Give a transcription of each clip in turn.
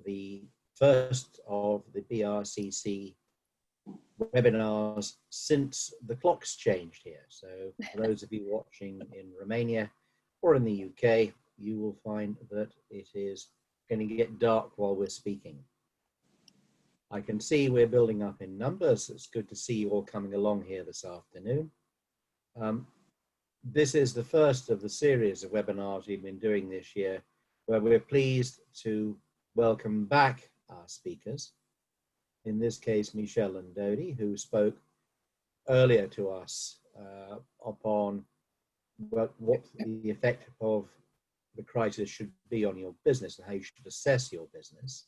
the first of the BRCC webinars since the clocks changed here. So for those of you watching in Romania or in the UK, you will find that it is going to get dark while we're speaking. I can see we're building up in numbers. It's good to see you all coming along here this afternoon. This is the first of the series of webinars we've been doing this year, where we're pleased to welcome back our speakers. In this case, Michelle and Dodi, who spoke earlier to us upon what the effect of the crisis should be on your business and how you should assess your business.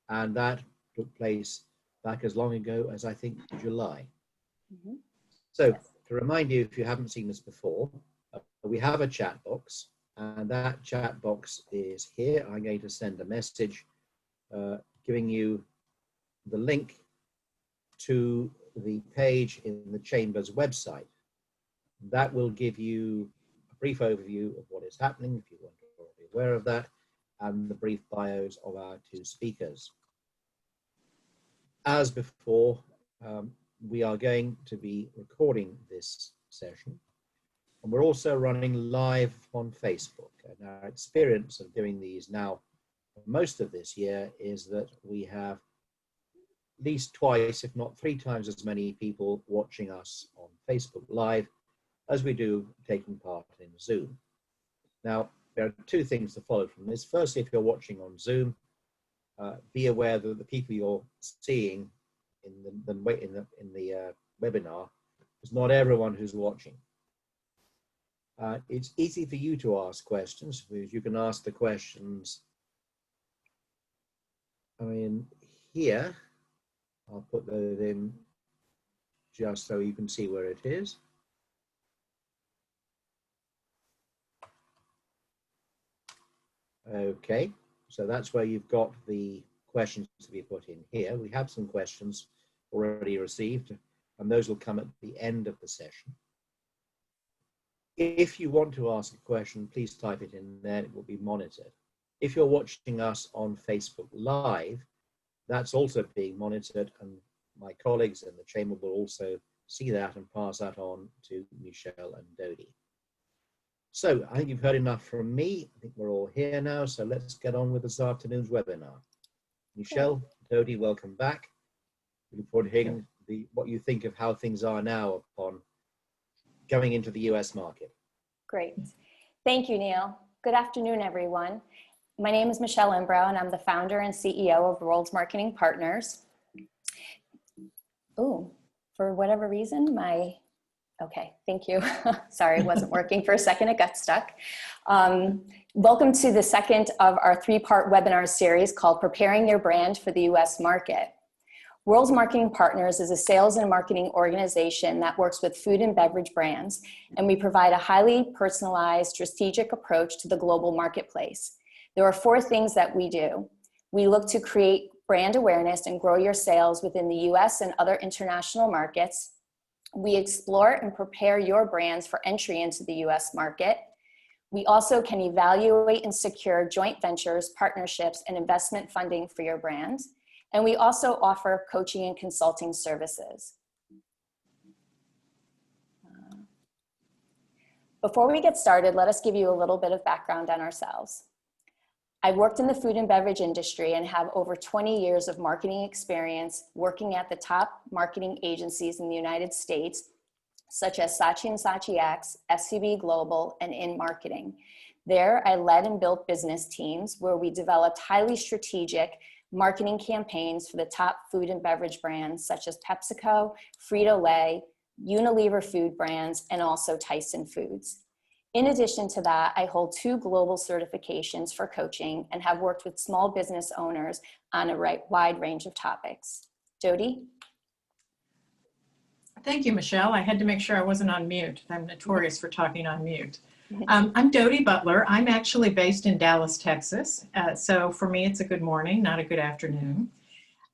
And that took place back as long ago as, I think, July. Mm-hmm. So to remind you, if you haven't seen this before, we have a chat box, and that chat box is here. I'm going to send a message giving you the link to the page in the Chamber's website. That will give you a brief overview of what is happening, if you want to be aware of that, and the brief bios of our two speakers. As before, we are going to be recording this session, and we're also running live on Facebook. And our experience of doing these now, most of this year, is that we have at least twice, if not 3 times as many people watching us on Facebook Live as we do taking part in Zoom. Now, there are 2 things to follow from this. Firstly, if you're watching on Zoom, be aware that the people you're seeing in the webinar is not everyone who's watching. It's easy for you to ask questions, because you can ask the questions, here. I'll put those in just so you can see where it is. Okay, so that's where you've got the questions to be put in here. We have some questions already received, and those will come at the end of the session. If you want to ask a question, please type it in there. It will be monitored. If you're watching us on Facebook Live, that's also being monitored, and my colleagues in the Chamber will also see that and pass that on to Michelle and Dodi. So I think you've heard enough from me. I think we're all here now, so let's get on with this afternoon's webinar. Michelle, Dodi, welcome back. We look forward to hearing what you think of how things are now upon going into the US market. Great. Thank you, Neil. Good afternoon, everyone. My name is Michelle Imbrow, and I'm the founder and CEO of World Marketing Partners. Oh, for whatever reason, okay, thank you. Sorry, it wasn't working for a second, it got stuck. Welcome to the second of our 3-part webinar series called Preparing Your Brand for the US Market. World Marketing Partners is a sales and marketing organization that works with food and beverage brands, and we provide a highly personalized, strategic approach to the global marketplace. There are 4 things that we do. We look to create brand awareness and grow your sales within the US and other international markets. We explore and prepare your brands for entry into the US market. We also can evaluate and secure joint ventures, partnerships, and investment funding for your brands. And we also offer coaching and consulting services. Before we get started, let us give you a little bit of background on ourselves. I've worked in the food and beverage industry and have over 20 years of marketing experience working at the top marketing agencies in the United States, such as Saatchi & Saatchi X, SCB Global, and In Marketing. There, I led and built business teams where we developed highly strategic marketing campaigns for the top food and beverage brands such as PepsiCo, Frito-Lay, Unilever food brands, and also Tyson Foods. In addition to that, I hold 2 global certifications for coaching and have worked with small business owners on a wide range of topics. Dodi? Thank you, Michelle. I had to make sure I wasn't on mute. I'm notorious for talking on mute. I'm Dodi Butler. I'm actually based in Dallas, Texas. So for me, it's a good morning, not a good afternoon.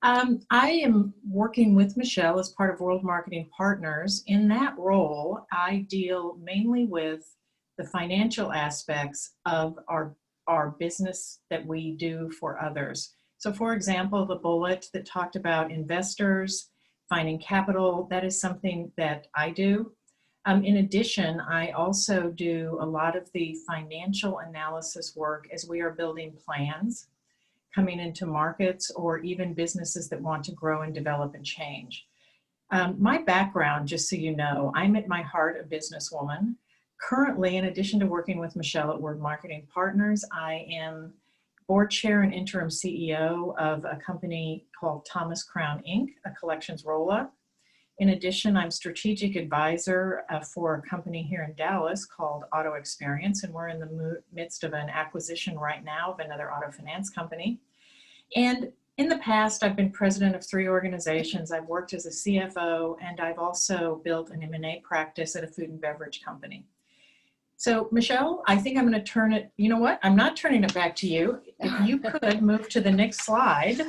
I am working with Michelle as part of World Marketing Partners. In that role, I deal mainly with the financial aspects of our business that we do for others. So for example, the bullet that talked about investors, finding capital, that is something that I do. In addition, I also do a lot of the financial analysis work as we are building plans coming into markets or even businesses that want to grow and develop and change. My background, just so you know, I'm at my heart a businesswoman. Currently, in addition to working with Michelle at Word Marketing Partners, I am board chair and interim CEO of a company called Thomas Crown Inc., a collections roll-up. In addition, I'm strategic advisor for a company here in Dallas called Auto Experience, and we're in the midst of an acquisition right now of another auto finance company. And in the past, I've been president of 3 organizations. I've worked as a CFO, and I've also built an M&A practice at a food and beverage company. So Michelle, I think I'm going to turn it, you know what? I'm not turning it back to you. If you could move to the next slide.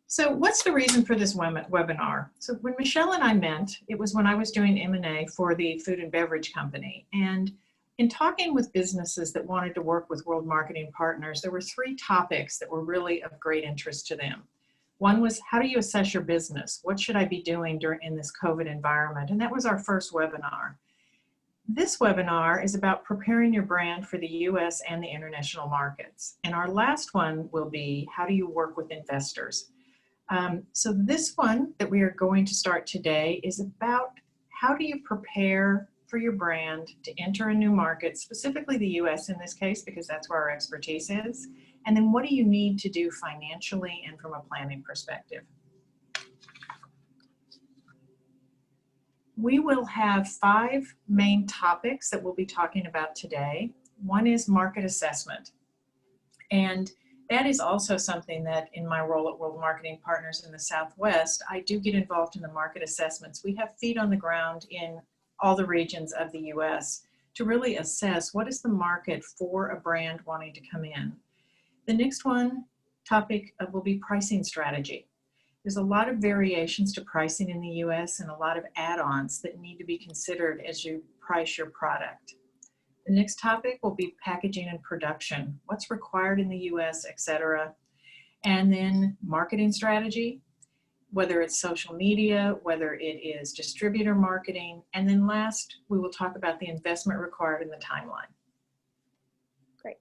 So what's the reason for this webinar? So when Michelle and I met, it was when I was doing M&A for the food and beverage company. And in talking with businesses that wanted to work with World Marketing Partners, there were 3 topics that were really of great interest to them. One was, how do you assess your business? What should I be doing in this COVID environment? And that was our first webinar. This webinar is about preparing your brand for the US and the international markets. And our last one will be, how do you work with investors? So this one that we are going to start today is about how do you prepare for your brand to enter a new market, specifically the US in this case, because that's where our expertise is. And then what do you need to do financially and from a planning perspective? We will have 5 main topics that we'll be talking about today. One is market assessment. And that is also something that in my role at World Marketing Partners in the Southwest, I do get involved in the market assessments. We have feet on the ground in all the regions of the US to really assess what is the market for a brand wanting to come in. The next topic will be pricing strategy. There's a lot of variations to pricing in the US and a lot of add-ons that need to be considered as you price your product. The next topic will be packaging and production, what's required in the US, etc. And then marketing strategy, whether it's social media, whether it is distributor marketing. And then last, we will talk about the investment required in the timeline. Great.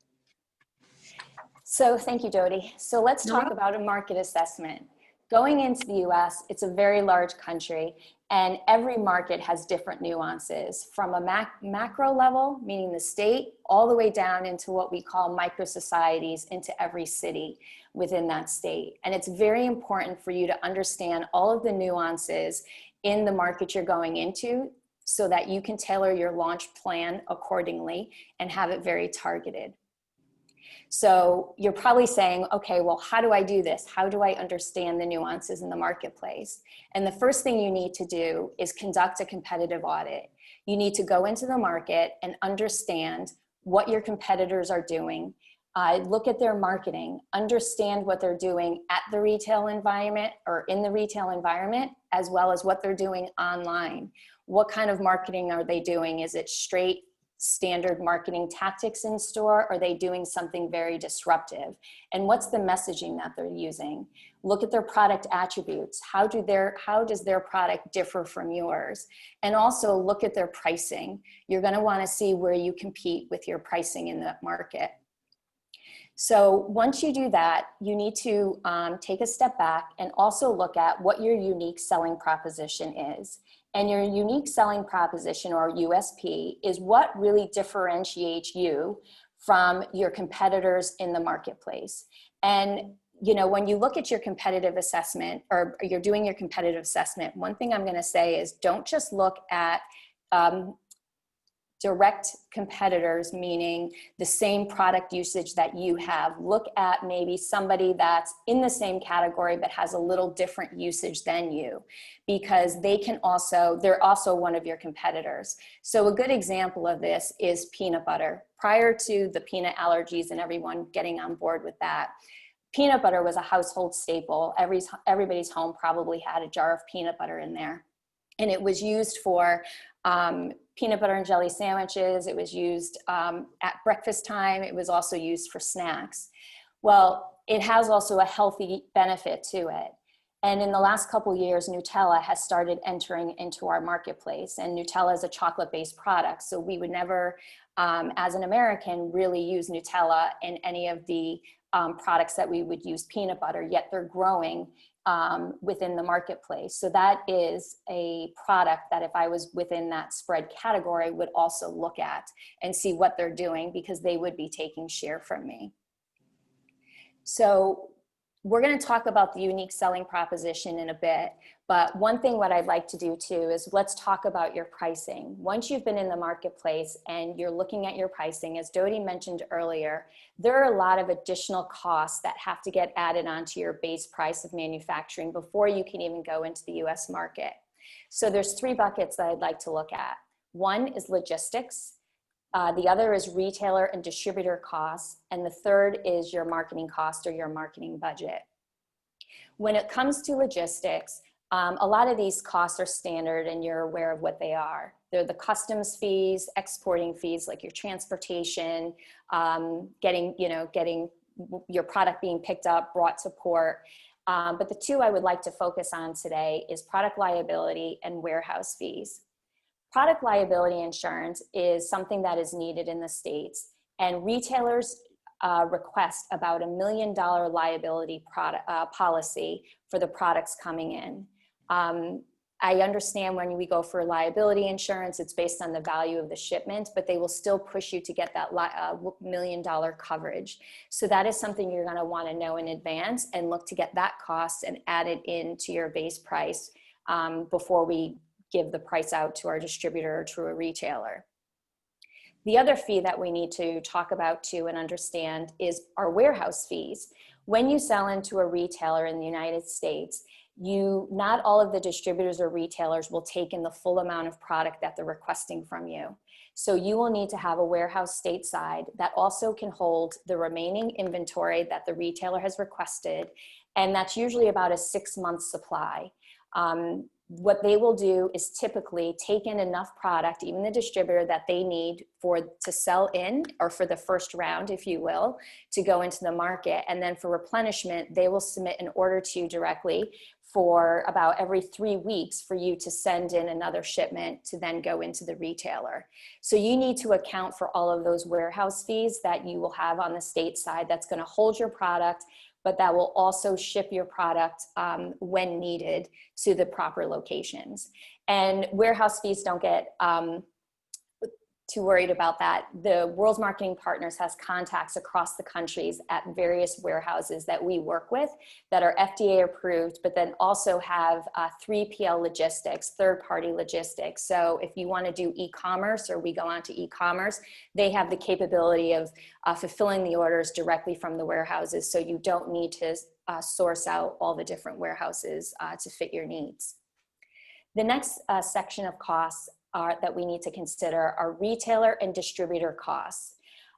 So thank you, Jody. So let's talk about a market assessment. Going into the US, it's a very large country, and every market has different nuances from a macro level, meaning the state, all the way down into what we call micro societies into every city within that state. And it's very important for you to understand all of the nuances in the market you're going into so that you can tailor your launch plan accordingly and have it very targeted. So you're probably saying, okay, well, how do I do this? How do I understand the nuances in the marketplace? And the first thing you need to do is conduct a competitive audit. You need to go into the market and understand what your competitors are doing. Look at their marketing, understand what they're doing at the retail environment or in the retail environment, as well as what they're doing online. What kind of marketing are they doing? Is it straight standard marketing tactics in store? Or are they doing something very disruptive? And what's the messaging that they're using? Look at their product attributes. How does their product differ from yours? And also look at their pricing. You're going to want to see where you compete with your pricing in that market. So once you do that, you need to take a step back and also look at what your unique selling proposition is. And your unique selling proposition, or USP, is what really differentiates you from your competitors in the marketplace. And you know, when you look at your competitive assessment, or you're doing your competitive assessment, one thing I'm going to say is don't just look at direct competitors, meaning the same product usage that you have. Look at maybe somebody that's in the same category but has a little different usage than you, because they're also one of your competitors. So a good example of this is peanut butter. Prior to the peanut allergies and everyone getting on board with that, peanut butter was a household staple. Everybody's home probably had a jar of peanut butter in there. And it was used for peanut butter and jelly sandwiches. It was used at breakfast time. It was also used for snacks. Well, it has also a healthy benefit to it. And in the last couple of years, Nutella has started entering into our marketplace, and Nutella is a chocolate-based product. So we would never, as an American, really use Nutella in any of the products that we would use peanut butter, yet they're growing within the marketplace. So that is a product that if I was within that spread category, would also look at and see what they're doing, because they would be taking share from me. So we're going to talk about the unique selling proposition in a bit, but one thing what I'd like to do too is let's talk about your pricing. Once you've been in the marketplace and you're looking at your pricing, as Dodie mentioned earlier, there are a lot of additional costs that have to get added onto your base price of manufacturing before you can even go into the US market. So there's 3 buckets that I'd like to look at. One is logistics. The other is retailer and distributor costs. And the third is your marketing cost or your marketing budget. When it comes to logistics, a lot of these costs are standard and you're aware of what they are. They're the customs fees, exporting fees like your transportation, getting your product being picked up, brought to port. But the 2 I would like to focus on today is product liability and warehouse fees. Product liability insurance is something that is needed in the States, and retailers request about $1 million liability policy for the products coming in. I understand when we go for liability insurance, it's based on the value of the shipment, but they will still push you to get that $1 million coverage. So that is something you're going to want to know in advance and look to get that cost and add it into your base price before we give the price out to our distributor or to a retailer. The other fee that we need to talk about too and understand is our warehouse fees. When you sell into a retailer in the United States, not all of the distributors or retailers will take in the full amount of product that they're requesting from you. So you will need to have a warehouse stateside that also can hold the remaining inventory that the retailer has requested, and that's usually about a 6-month supply. What they will do is typically take in enough product, even the distributor, that they need to sell in, or for the first round, if you will, to go into the market. And then for replenishment, they will submit an order to you directly for about every 3 weeks for you to send in another shipment to then go into the retailer. So you need to account for all of those warehouse fees that you will have on the state side that's going to hold your product, but that will also ship your product when needed to the proper locations. And warehouse fees, don't get too worried about that. The World's Marketing Partners has contacts across the countries at various warehouses that we work with that are FDA approved, but then also have 3PL logistics, third-party logistics. So if you want to do e-commerce, or we go on to e-commerce, they have the capability of fulfilling the orders directly from the warehouses, so you don't need to source out all the different warehouses to fit your needs. The next section of costs that we need to consider are retailer and distributor costs.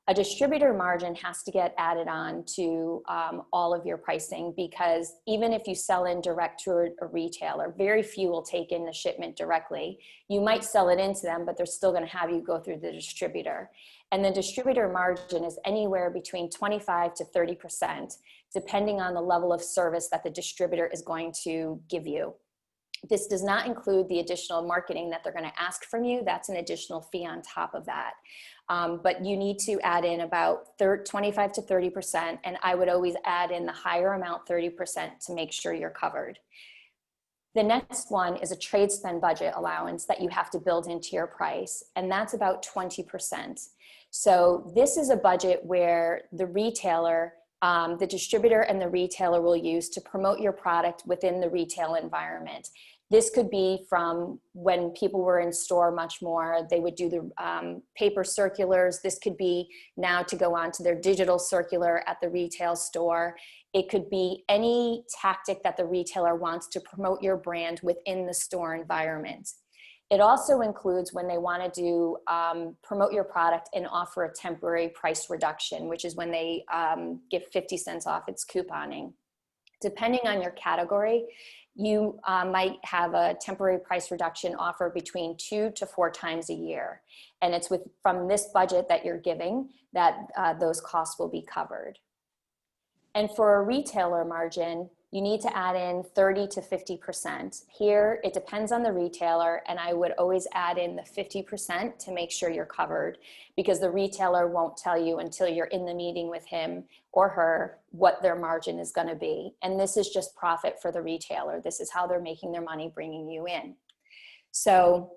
A distributor margin has to get added on to all of your pricing, because even if you sell in direct to a retailer, very few will take in the shipment directly. You might sell it into them, but they're still going to have you go through the distributor. And the distributor margin is anywhere between 25 to 30%, depending on the level of service that the distributor is going to give you. This does not include the additional marketing that they're going to ask from you. That's an additional fee on top of that. But you need to add in about 25 to 30%, and I would always add in the higher amount, 30%, to make sure you're covered. The next one is a trade spend budget allowance that you have to build into your price, and that's about 20%. So this is a budget where the retailer, the distributor and the retailer will use to promote your product within the retail environment. This could be from when people were in store much more, they would do the paper circulars. This could be now to go on to their digital circular at the retail store. It could be any tactic that the retailer wants to promote your brand within the store environment. It also includes when they want to do promote your product and offer a temporary price reduction, which is when they give 50 cents off. It's couponing. Depending on your category, you might have a temporary price reduction offer between 2 to 4 times a year. And it's from this budget that you're giving that those costs will be covered. And for a retailer margin, you need to add in 30 to 50%. Here, it depends on the retailer, and I would always add in the 50% to make sure you're covered, because the retailer won't tell you until you're in the meeting with him or her what their margin is going to be. And this is just profit for the retailer. This is how they're making their money bringing you in. So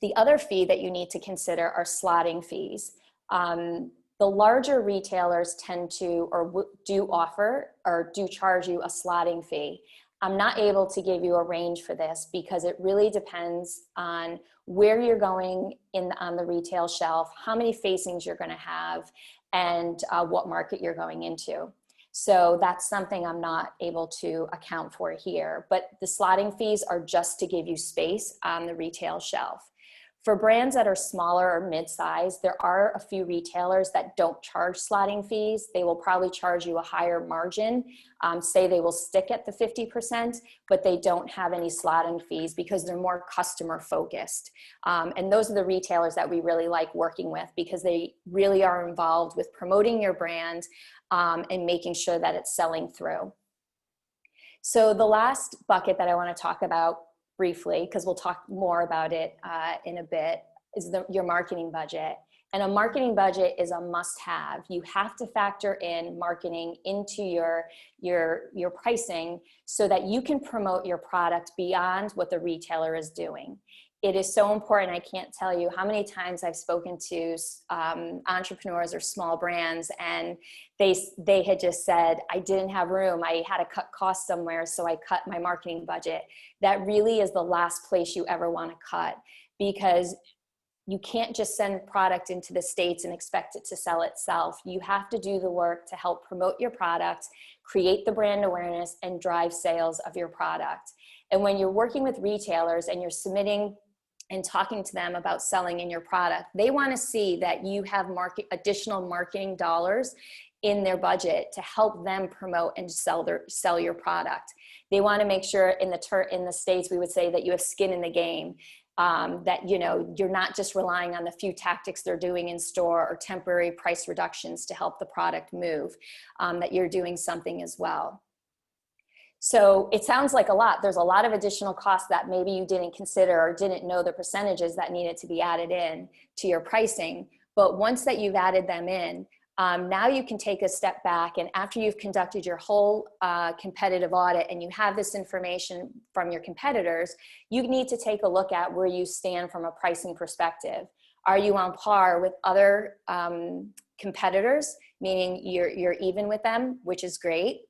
the other fee that you need to consider are slotting fees. The larger retailers tend to, or do offer, or do charge you a slotting fee. I'm not able to give you a range for this because it really depends on where you're going on the retail shelf, how many facings you're going to have, and what market you're going into. So that's something I'm not able to account for here. But the slotting fees are just to give you space on the retail shelf. For brands that are smaller or mid-size, there are a few retailers that don't charge slotting fees. They will probably charge you a higher margin. Say they will stick at the 50%, but they don't have any slotting fees because they're more customer focused. And those are the retailers that we really like working with because they really are involved with promoting your brand and making sure that it's selling through. So the last bucket that I want to talk about briefly, because we'll talk more about it in a bit, is your marketing budget. And a marketing budget is a must-have. You have to factor in marketing into your pricing so that you can promote your product beyond what the retailer is doing. It is so important. I can't tell you how many times I've spoken to entrepreneurs or small brands, and they had just said, I didn't have room. I had to cut costs somewhere, so I cut my marketing budget. That really is the last place you ever want to cut, because you can't just send product into the States and expect it to sell itself. You have to do the work to help promote your product, create the brand awareness, and drive sales of your product. And when you're working with retailers and you're submitting and talking to them about selling in your product, they want to see that you have additional marketing dollars in their budget to help them promote and sell your product. They want to make sure in the States, we would say that you have skin in the game, that you're not just relying on the few tactics they're doing in store or temporary price reductions to help the product move, that you're doing something as well. So it sounds like a lot. There's a lot of additional costs that maybe you didn't consider or didn't know the percentages that needed to be added in to your pricing. But once that you've added them in, now you can take a step back, and after you've conducted your whole competitive audit and you have this information from your competitors, you need to take a look at where you stand from a pricing perspective. Are you on par with other competitors, meaning you're even with them, which is great?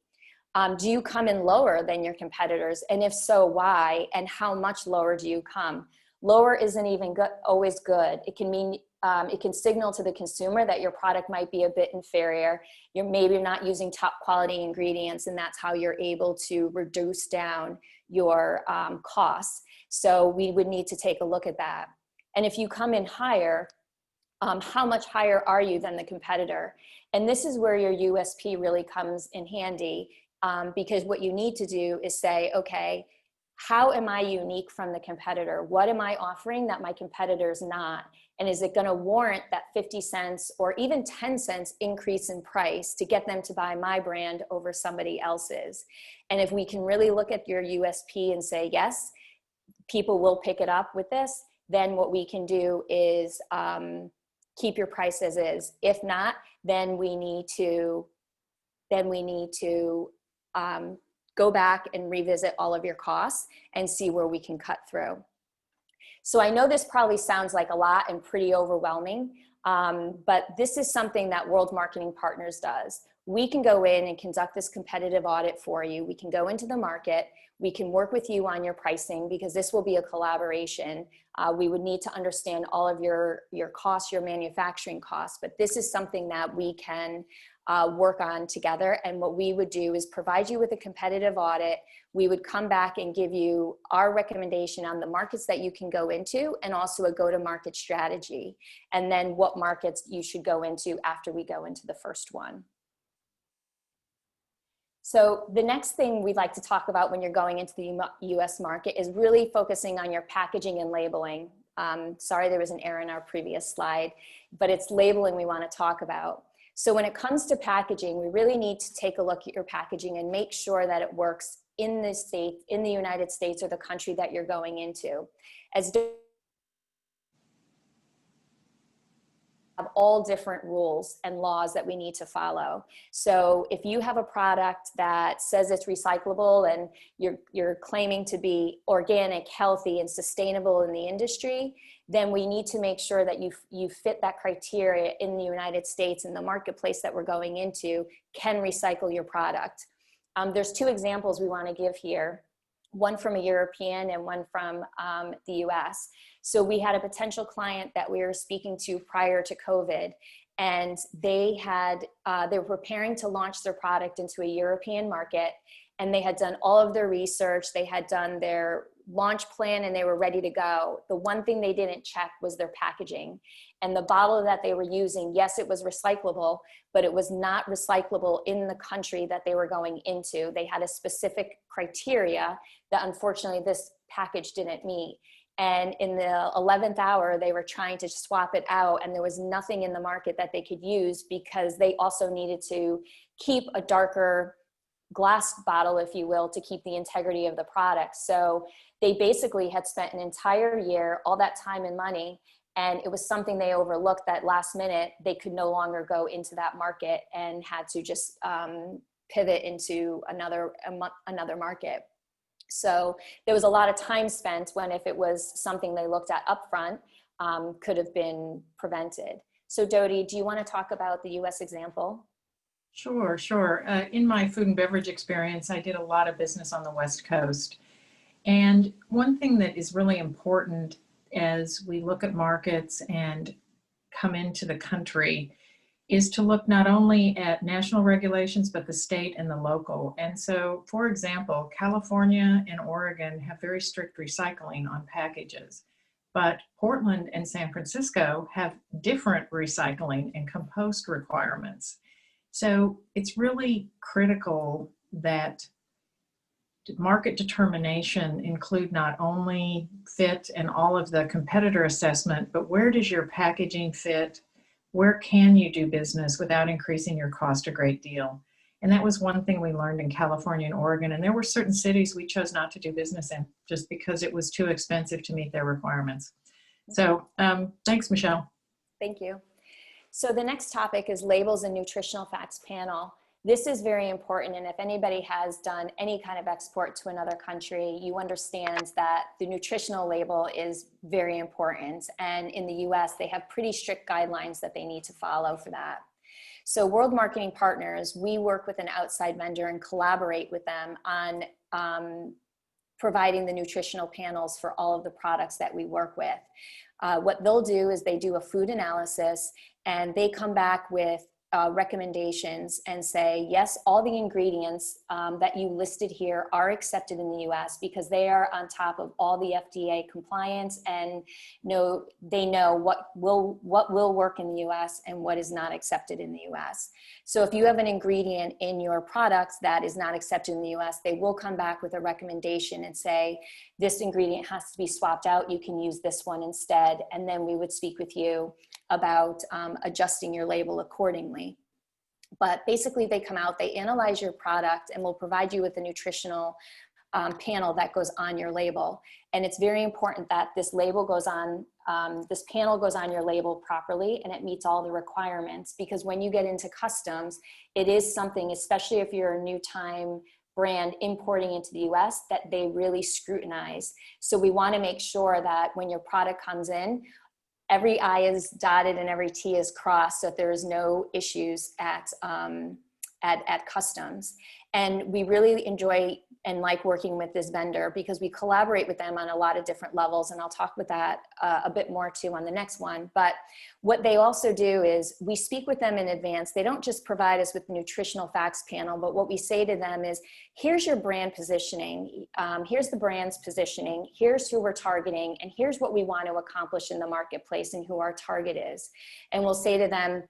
Do you come in lower than your competitors? And if so, why? And how much lower do you come? Lower isn't even always good. It can mean, it can signal to the consumer that your product might be a bit inferior. You're maybe not using top quality ingredients, and that's how you're able to reduce down your costs. So we would need to take a look at that. And if you come in higher, how much higher are you than the competitor? And this is where your USP really comes in handy. Because what you need to do is say, okay, how am I unique from the competitor? What am I offering that my competitor's not? And is it going to warrant that 50 cents or even 10 cents increase in price to get them to buy my brand over somebody else's? And if we can really look at your USP and say, yes, people will pick it up with this, then what we can do is keep your price as is. If not, then we need to go back and revisit all of your costs and see where we can cut through. So I know this probably sounds like a lot and pretty overwhelming, but this is something that World Marketing Partners does. We can go in and conduct this competitive audit for you. We can go into the market. We can work with you on your pricing, because this will be a collaboration. We would need to understand all of your costs, your manufacturing costs, but this is something that we can work on together. And what we would do is provide you with a competitive audit. We would come back and give you our recommendation on the markets that you can go into, and also a go-to-market strategy, and then what markets you should go into after we go into the first one. So the next thing we'd like to talk about when you're going into the US market is really focusing on your packaging and labeling. Sorry, there was an error in our previous slide, but it's labeling we want to talk about. So when it comes to packaging, we really need to take a look at your packaging and make sure that it works in the state, in the United States or the country that you're going into. As have all different rules and laws that we need to follow. So if you have a product that says it's recyclable and you're claiming to be organic, healthy, and sustainable in the industry, then we need to make sure that you fit that criteria in the United States, and the marketplace that we're going into can recycle your product. There's two examples we want to give here, one from a European and one from the US. So we had a potential client that we were speaking to prior to COVID, and they were preparing to launch their product into a European market, and they had done all of their research, they had done their launch plan, and they were ready to go. The one thing they didn't check was their packaging. And the bottle that they were using, yes, it was recyclable, but it was not recyclable in the country that they were going into. They had a specific criteria that unfortunately this package didn't meet. And in the 11th hour, they were trying to swap it out, and there was nothing in the market that they could use because they also needed to keep a darker glass bottle, if you will, to keep the integrity of the product. So they basically had spent an entire year, all that time and money, and it was something they overlooked that last minute. They could no longer go into that market and had to just pivot into another market. So there was a lot of time spent when, if it was something they looked at upfront, could have been prevented. So Dodie, do you want to talk about the US example? Sure, sure. In my food and beverage experience, I did a lot of business on the West Coast. And one thing that is really important as we look at markets and come into the country is to look not only at national regulations, but the state and the local. And so, for example, California and Oregon have very strict recycling on packages, but Portland and San Francisco have different recycling and compost requirements. So it's really critical that market determination include not only fit and all of the competitor assessment, but where does your packaging fit? Where can you do business without increasing your cost a great deal? And that was one thing we learned in California and Oregon. And there were certain cities we chose not to do business in just because it was too expensive to meet their requirements. So thanks, Michelle. Thank you. So the next topic is labels and nutritional facts panel. This is very important, and if anybody has done any kind of export to another country, you understand that the nutritional label is very important. And in the US, they have pretty strict guidelines that they need to follow for that. So World Marketing Partners, we work with an outside vendor and collaborate with them on providing the nutritional panels for all of the products that we work with. What they'll do is they do a food analysis, and they come back with recommendations and say, yes, all the ingredients that you listed here are accepted in the US because they are on top of all the FDA compliance, and they know what will work in the US and what is not accepted in the US. So if you have an ingredient in your products that is not accepted in the US, they will come back with a recommendation and say, this ingredient has to be swapped out, you can use this one instead, and then we would speak with you about adjusting your label accordingly. But basically they come out, they analyze your product, and will provide you with a nutritional panel that goes on your label. And it's very important that this label goes on, this panel goes on your label properly, and it meets all the requirements, because when you get into customs, it is something, especially if you're a new time brand importing into the US, that they really scrutinize. So we want to make sure that when your product comes in, every I is dotted and every T is crossed, so that there is no issues at customs. And we really enjoy and like working with this vendor because we collaborate with them on a lot of different levels, and I'll talk with that a bit more too on the next one. But what they also do is we speak with them in advance. They don't just provide us with the nutritional facts panel, but what we say to them is, here's your brand positioning, here's the brand's positioning, here's who we're targeting, and here's what we want to accomplish in the marketplace and who our target is. And we'll say to them,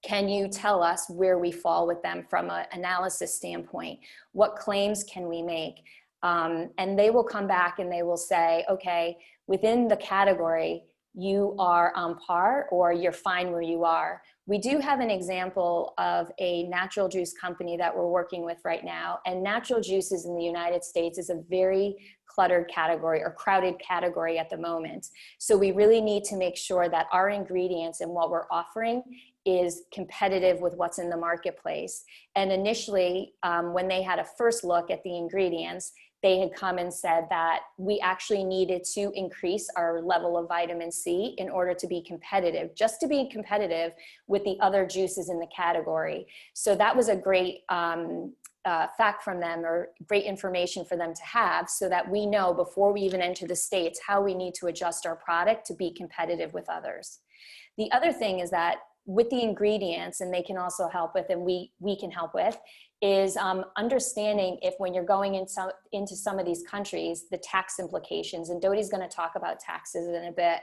can you tell us where we fall with them from an analysis standpoint? What claims can we make? And they will come back and they will say, okay, within the category, you are on par or you're fine where you are. We do have an example of a natural juice company that we're working with right now, and natural juices in the United States is a very cluttered category or crowded category at the moment. So we really need to make sure that our ingredients and what we're offering is competitive with what's in the marketplace. And initially, when they had a first look at the ingredients, they had come and said that we actually needed to increase our level of vitamin C in order to be competitive, just to be competitive with the other juices in the category. So that was a great fact from them, or great information for them to have, so that we know before we even enter the States how we need to adjust our product to be competitive with others. The other thing is that with the ingredients, and they can also help with, and we can help with, is understanding if when you're going into some of these countries, the tax implications, and Dodi's going to talk about taxes in a bit,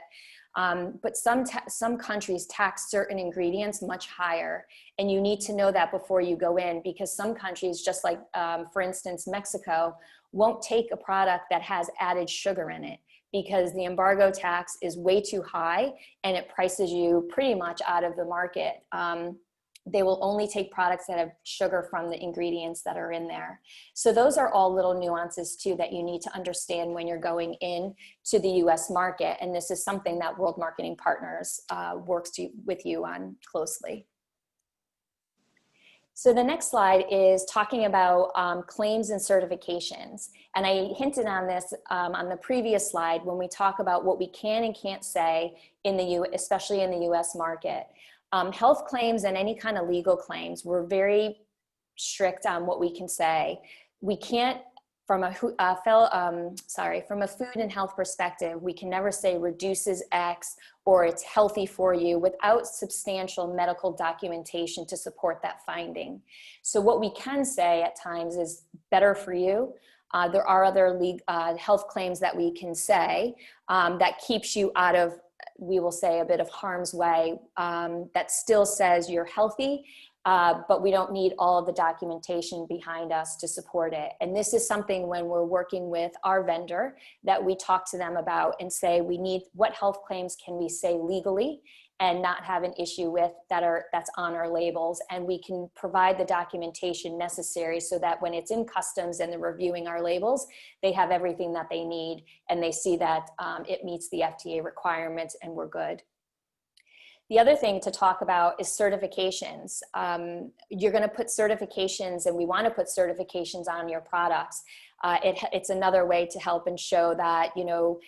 but some countries tax certain ingredients much higher, and you need to know that before you go in, because some countries, just like for instance Mexico, won't take a product that has added sugar in it, because the embargo tax is way too high and it prices you pretty much out of the market. They will only take products that have sugar from the ingredients that are in there. So those are all little nuances too that you need to understand when you're going in to the US market. And this is something that World Marketing Partners works with you on closely. So the next slide is talking about claims and certifications. And I hinted on this on the previous slide when we talk about what we can and can't say especially in the US market. Health claims and any kind of legal claims, we're very strict on what we can say. We can't, from a food and health perspective, we can never say reduces X or it's healthy for you without substantial medical documentation to support that finding. So what we can say at times is better for you. There are other health claims that we can say that keeps you out of, we will say, a bit of harm's way, that still says you're healthy, but we don't need all of the documentation behind us to support it. And this is something when we're working with our vendor that we talk to them about and say, we need, what health claims can we say legally and not have an issue with that's on our labels, and we can provide the documentation necessary so that when it's in customs and they're reviewing our labels, they have everything that they need and they see that it meets the FDA requirements and we're good. The other thing to talk about is certifications. You're going to put certifications, and we want to put certifications on your products. It's another way to help and show that, you know,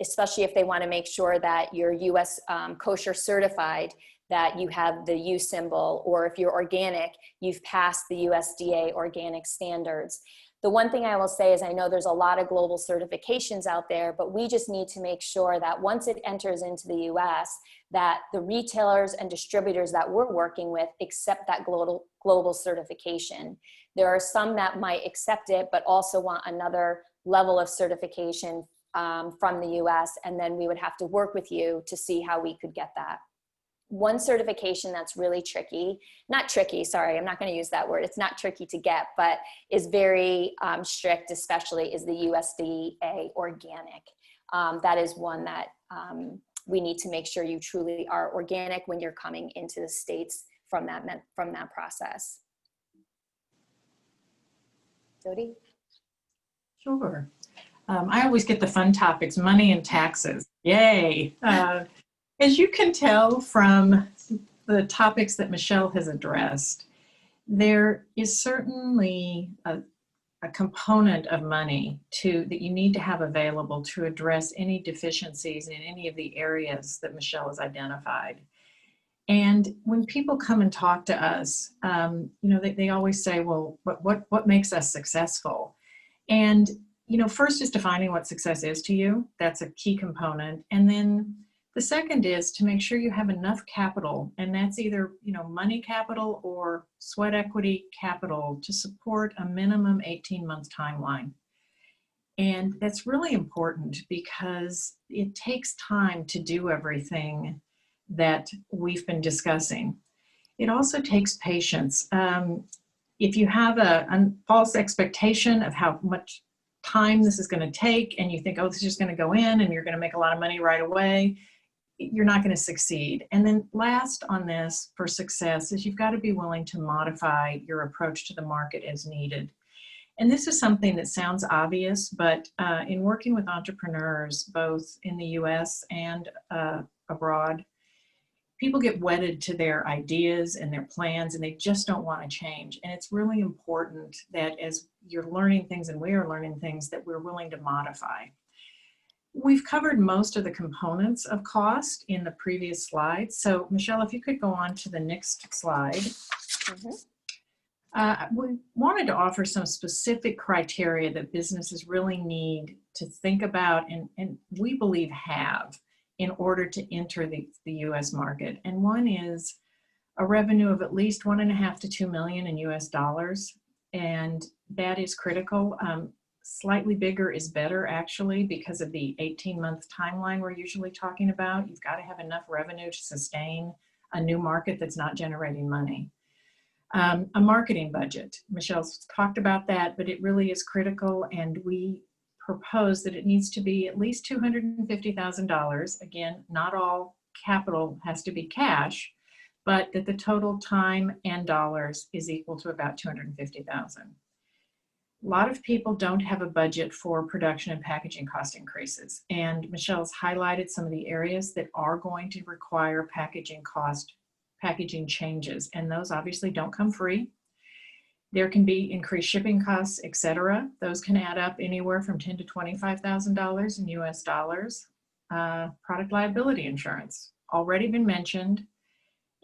especially if they want to make sure that you're US kosher certified, that you have the U symbol, or if you're organic, you've passed the USDA organic standards. The one thing I will say is I know there's a lot of global certifications out there, but we just need to make sure that once it enters into the US, that the retailers and distributors that we're working with accept that global certification. There are some that might accept it, but also want another level of certification from the US, and then we would have to work with you to see how we could get that. One certification that's really tricky, not tricky, sorry, I'm not going to use that word, it's not tricky to get, but is very strict especially, is the USDA organic. That is one that we need to make sure you truly are organic when you're coming into the States from that process. Dodi? Sure. I always get the fun topics, money and taxes. Yay. As you can tell from the topics that Michelle has addressed, there is certainly a component of money that you need to have available to address any deficiencies in any of the areas that Michelle has identified. And when people come and talk to us, you know, they always say, well, what makes us successful? And you know, first is defining what success is to you. That's a key component. And then the second is to make sure you have enough capital, and that's either, you know, money capital or sweat equity capital to support a minimum 18-month timeline. And that's really important because it takes time to do everything that we've been discussing. It also takes patience. If you have a false expectation of how much time this is going to take, and you think, oh, this is just going to go in and you're going to make a lot of money right away, you're not going to succeed. And then last on this for success is you've got to be willing to modify your approach to the market as needed. And this is something that sounds obvious, but in working with entrepreneurs, both in the US and abroad, people get wedded to their ideas and their plans, and they just don't want to change. And it's really important that as you're learning things and we are learning things, that we're willing to modify. We've covered most of the components of cost in the previous slides. So Michelle, if you could go on to the next slide. We wanted to offer some specific criteria that businesses really need to think about and we believe have in order to enter the US market. And one is a revenue of at least 1.5 to 2 million in US dollars. And that is critical. Slightly bigger is better actually because of the 18-month timeline we're usually talking about. You've got to have enough revenue to sustain a new market that's not generating money. A marketing budget. Michelle's talked about that, but it really is critical, and we propose that it needs to be at least $250,000. Again, not all capital has to be cash, but that the total time and dollars is equal to about $250,000. A lot of people don't have a budget for production and packaging cost increases, and Michelle's highlighted some of the areas that are going to require packaging changes, and those obviously don't come free. There can be increased shipping costs, etc. Those can add up anywhere from $10,000 to $25,000 in US dollars. Product liability insurance, already been mentioned,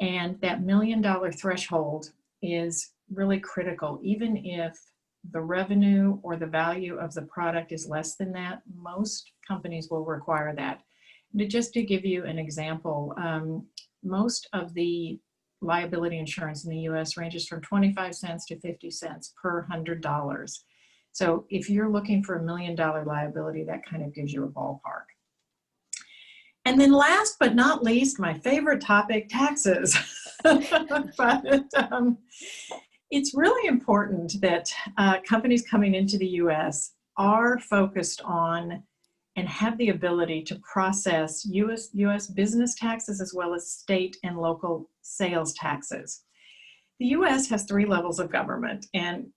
and that $1 million threshold is really critical. Even if the revenue or the value of the product is less than that, most companies will require that. Just to give you an example, most of the liability insurance in the US ranges from 25 cents to 50 cents per $100. So if you're looking for $1 million liability, that kind of gives you a ballpark. And then last but not least, my favorite topic, taxes. But it's really important that companies coming into the US are focused on and have the ability to process US business taxes as well as state and local sales taxes. The US has 3 levels of government, and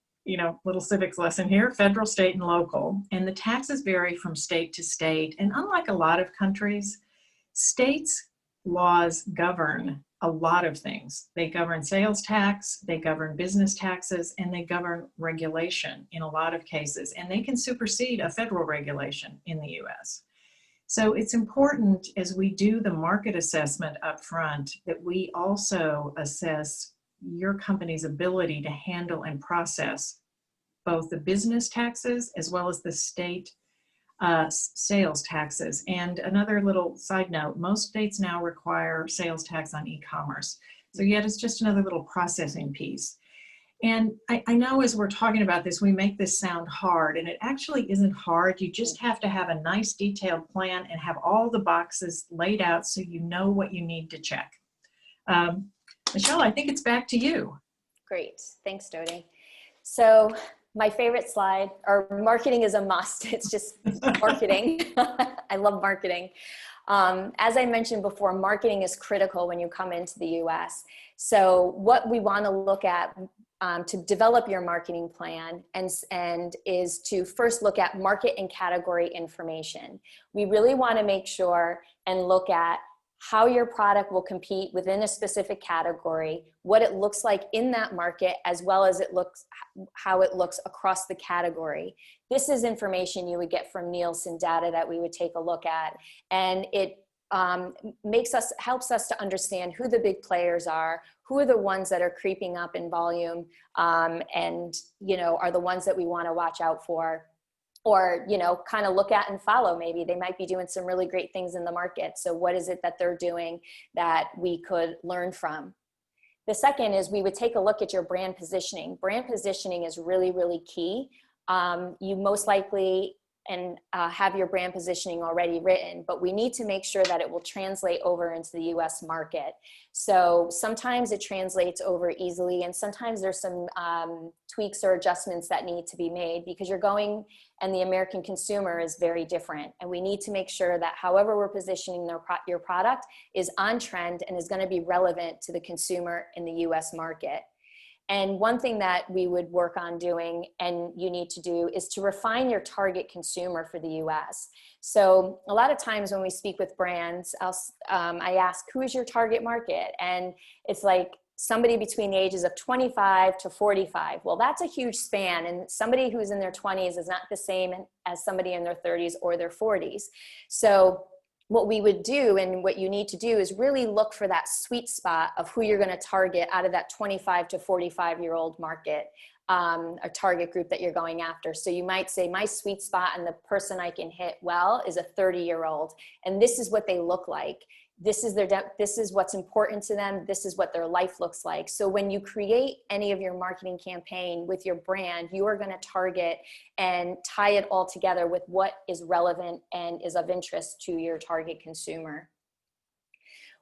little civics lesson here: federal, state, and local. And the taxes vary from state to state. And unlike a lot of countries, states' laws govern a lot of things. They govern sales tax, they govern business taxes, and they govern regulation in a lot of cases. And they can supersede a federal regulation in the US. So it's important as we do the market assessment up front that we also assess your company's ability to handle and process both the business taxes as well as the state sales taxes. And another little side note, most states now require sales tax on e-commerce. So yet it's just another little processing piece. And I know as we're talking about this, we make this sound hard, and it actually isn't hard. You just have to have a nice detailed plan and have all the boxes laid out so you know what you need to check. Michelle, I think it's back to you. Great, thanks, Dodie. So my favorite slide, or marketing is a must. It's just marketing. I love marketing. As I mentioned before, marketing is critical when you come into the US. So what we want to look at to develop your marketing plan and is to first look at market and category information. We really want to make sure and look at how your product will compete within a specific category, what it looks like in that market, as well as how it looks across the category. This is information you would get from Nielsen data that we would take a look at, and it helps us to understand who the big players are, who are the ones that are creeping up in volume, and are the ones that we want to watch out for, or kind of look at and follow. Maybe they might be doing some really great things in the market. So what is it that they're doing that we could learn from? The second is we would take a look at your brand positioning. Brand positioning is really, really key. You most likely have your brand positioning already written, but we need to make sure that it will translate over into the US market. So sometimes it translates over easily, and sometimes there's some tweaks or adjustments that need to be made, because you're going, and the American consumer is very different. And we need to make sure that however we're positioning your product is on trend and is going to be relevant to the consumer in the US market. And one thing that we would work on doing, and you need to do, is to refine your target consumer for the US. So a lot of times when we speak with brands, I ask, who is your target market? And it's like somebody between the ages of 25 to 45. Well, that's a huge span. And somebody who's in their 20s is not the same as somebody in their 30s or their 40s. So what we would do, and what you need to do, is really look for that sweet spot of who you're going to target out of that 25 to 45-year-old market, a target group that you're going after. So you might say, my sweet spot and the person I can hit well is a 30-year-old, and this is what they look like. This is what's important to them. This is what their life looks like. So when you create any of your marketing campaign with your brand, you are going to target and tie it all together with what is relevant and is of interest to your target consumer.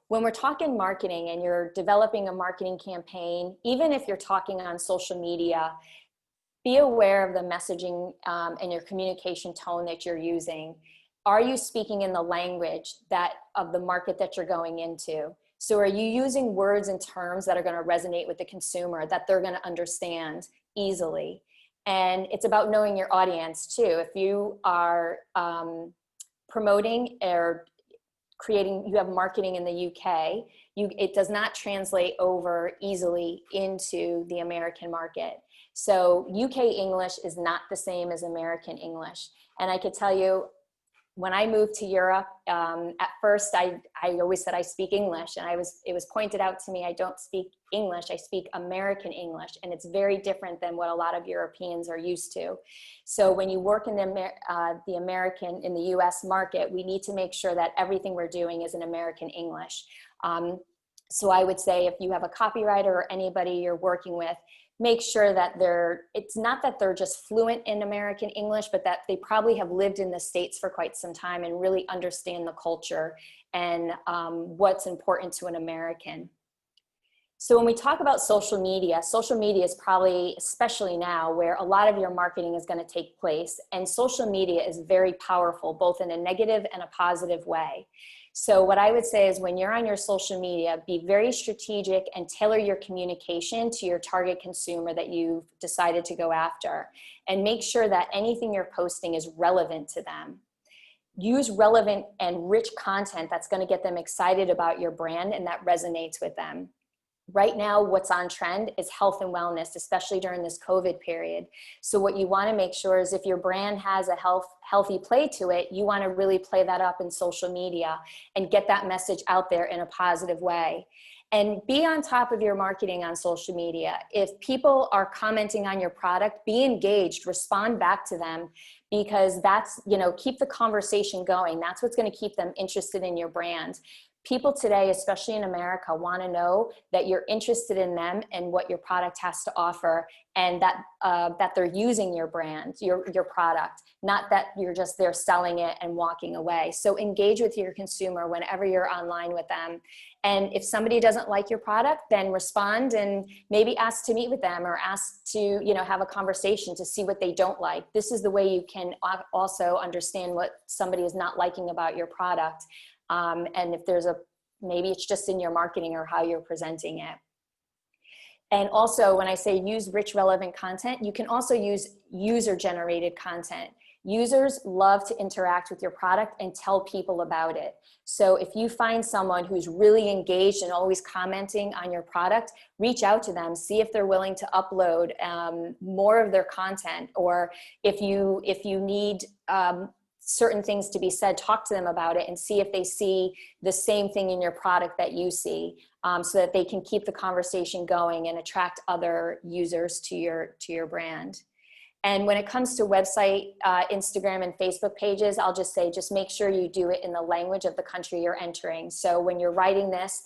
When we're talking marketing and you're developing a marketing campaign, even if you're talking on social media, be aware of the messaging and your communication tone that you're using. Are you speaking in the language of the market that you're going into? So are you using words and terms that are going to resonate with the consumer, that they're going to understand easily? And it's about knowing your audience too. If you are promoting or you have marketing in the UK, it does not translate over easily into the American market. So UK English is not the same as American English. And I could tell you, when I moved to Europe, at first I always said I speak English, and it was pointed out to me, I don't speak English, I speak American English, and it's very different than what a lot of Europeans are used to. So when you work in in the US market, we need to make sure that everything we're doing is in American English. So I would say, if you have a copywriter or anybody you're working with, make sure that it's not that they're just fluent in American English, but that they probably have lived in the States for quite some time and really understand the culture and what's important to an American. So when we talk about social media is probably, especially now, where a lot of your marketing is going to take place. And social media is very powerful, both in a negative and a positive way. So what I would say is, when you're on your social media, be very strategic and tailor your communication to your target consumer that you've decided to go after. And make sure that anything you're posting is relevant to them. Use relevant and rich content that's going to get them excited about your brand and that resonates with them. Right now, what's on trend is health and wellness, especially during this COVID period. So what you want to make sure is, if your brand has a healthy play to it, you want to really play that up in social media and get that message out there in a positive way. And be on top of your marketing on social media. If people are commenting on your product, be engaged, respond back to them, because that's, keep the conversation going. That's what's going to keep them interested in your brand. People today, especially in America, want to know that you're interested in them and what your product has to offer, and that they're using your brand, your product, not that you're just there selling it and walking away. So engage with your consumer whenever you're online with them. And if somebody doesn't like your product, then respond and maybe ask to meet with them, or ask to, have a conversation to see what they don't like. This is the way you can also understand what somebody is not liking about your product. And if maybe it's just in your marketing or how you're presenting it. And also, when I say use rich, relevant content, you can also use user-generated content. Users love to interact with your product and tell people about it. So if you find someone who's really engaged and always commenting on your product, reach out to them, see if they're willing to upload more of their content, or if you need certain things to be said, talk to them about it and see if they see the same thing in your product that you see, so that they can keep the conversation going and attract other users to your brand. And when it comes to website, Instagram and Facebook pages, I'll just say, just make sure you do it in the language of the country you're entering. So when you're writing this,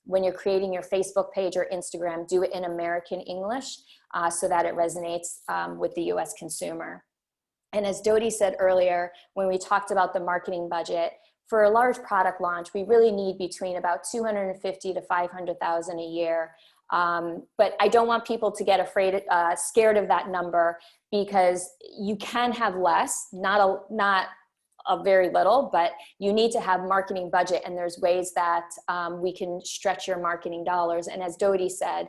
when you're creating your Facebook page or Instagram, do it in American English so that it resonates with the US consumer. And as Dodie said earlier, when we talked about the marketing budget, for a large product launch, we really need between about 250 to 500,000 a year. But I don't want people to get scared of that number, because you can have less, not a very little, but you need to have marketing budget, and there's ways that we can stretch your marketing dollars. And as Dodie said,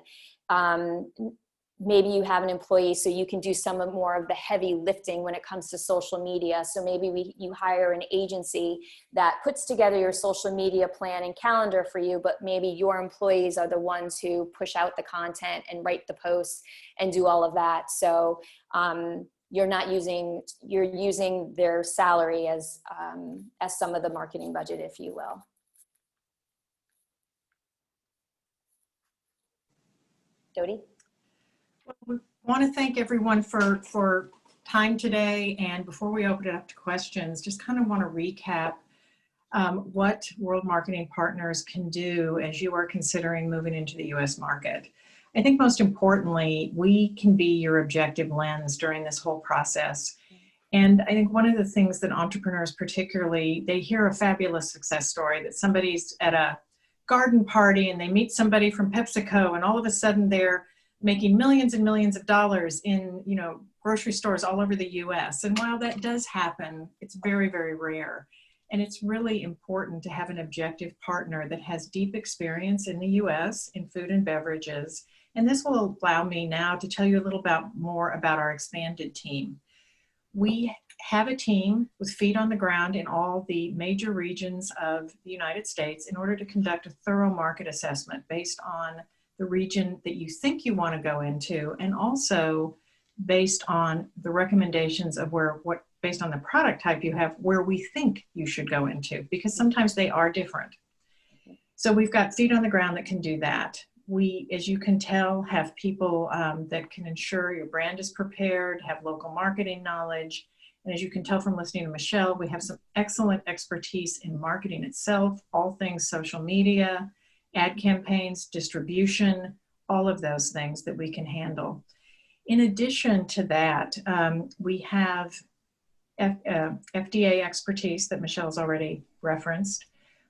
maybe you have an employee, so you can do some more of the heavy lifting when it comes to social media. So maybe you hire an agency that puts together your social media plan and calendar for you, but maybe your employees are the ones who push out the content and write the posts and do all of that. So you're using their salary as some of the marketing budget, if you will. Dodie? We want to thank everyone for time today. And before we open it up to questions, just kind of want to recap what World Marketing Partners can do as you are considering moving into the US market. I think most importantly, we can be your objective lens during this whole process. And I think one of the things that entrepreneurs particularly, they hear a fabulous success story that somebody's at a garden party and they meet somebody from PepsiCo, and all of a sudden they're making millions and millions of dollars in, grocery stores all over the US. And while that does happen, it's very, very rare. And it's really important to have an objective partner that has deep experience in the US in food and beverages. And this will allow me now to tell you a little more about our expanded team. We have a team with feet on the ground in all the major regions of the United States in order to conduct a thorough market assessment based on the region that you think you want to go into, and also based on the recommendations of based on the product type you have, where we think you should go into, because sometimes they are different. So we've got feet on the ground that can do that. We, as you can tell, have people that can ensure your brand is prepared, have local marketing knowledge. And as you can tell from listening to Michelle, we have some excellent expertise in marketing itself, all things social media, ad campaigns, distribution, all of those things that we can handle. In addition to that, we have FDA expertise that Michelle's already referenced.